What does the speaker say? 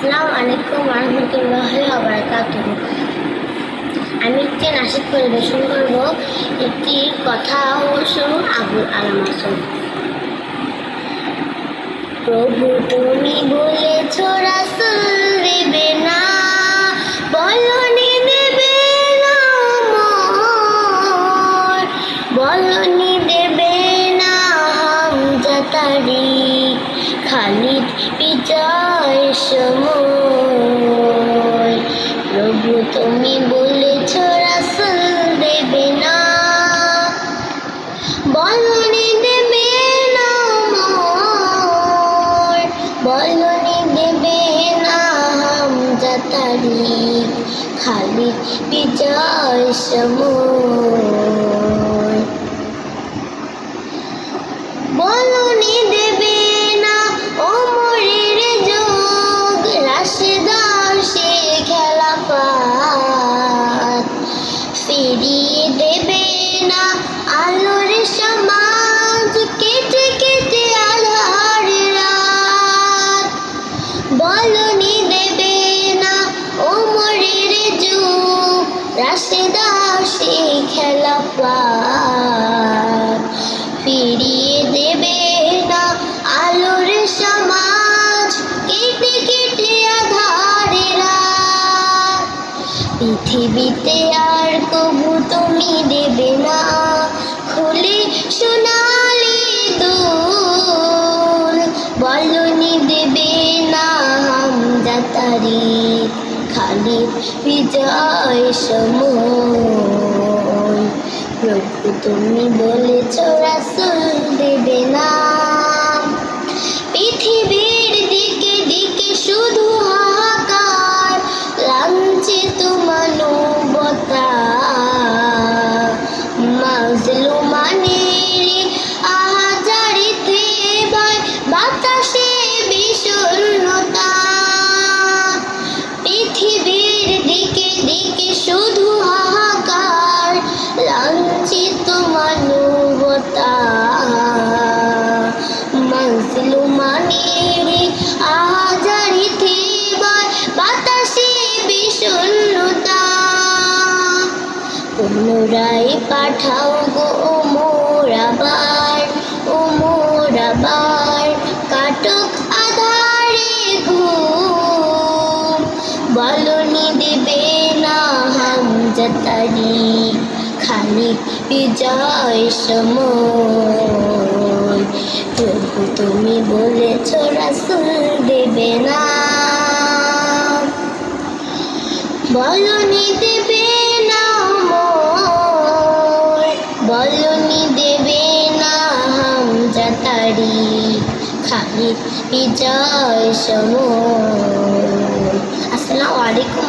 আসসালামু আলাইকুম ওয়া রাহমাতুল্লাহি ওয়া বারাকাতুহু। আমি একটি নাশিদ পরিবেশন করব। একটি কথা শুরু আবুল আলাম হাসান। প্রভু তুমি বলেছ রাসূল দেবে না, বলনি দেবে না মোর, বলনি দেবে না হামজা তারিক খালিদ বিজয় সময়। প্রভু তুমি বলেছ রাসূল দেবে না, বলনি দেবে না মোর, বলনি দেবে না হামজা তারিক খালিদ বিজয় সময়। বলনি দেবে না ওমরের যুগ, রাশেদার সে খেলাফত, ফিরিয়ে দেবে না আলোর সমাজ, কেটে কেটে আধার রাত। বলনি দেবে না ওমরের যুগ, রাশেদার সে খেলাফত, ফিরিয়ে দেবে না আলোর সমাজ, কেটে কেটে আধার রাত। পৃথিবীতে আর কবু তুমি দেবে না খুলে সোনালি দুল, বলনি দেবে না হামজা তারিক খালিদ বিজয় সময়। প্রভু তুমি বলেছ রাসূল দেবে না, পৃথিবীর দিকে দিকে শুধু হাহাকার, লাঞ্ছিত মানবতা, মাজলুমানের আহাজারিতে ভয়, বাতাসে বিষণ্ণতা। পৃথিবীর দিকে দিকে শুধু হাহাকার, লাঞ্ছিত মানবতা, মাজলুমানের আহাজারিতে ভয়, বাতাসে বিষণ্ণতা। পুনরায় পাঠাও গো মোর আবার, ও মোর আবার কাটক আধারে ঘুম, বলনি দেবে না হামজা তারিক খালিদ বিজয় সময়। প্রভু তুমি বলেছ রাসূল দেবে না, বলনি দেবে না মোর, বলনি দেবে না হামজা তারিক খালিদ বিজয় সময়। আসসালামু আলাইকুম।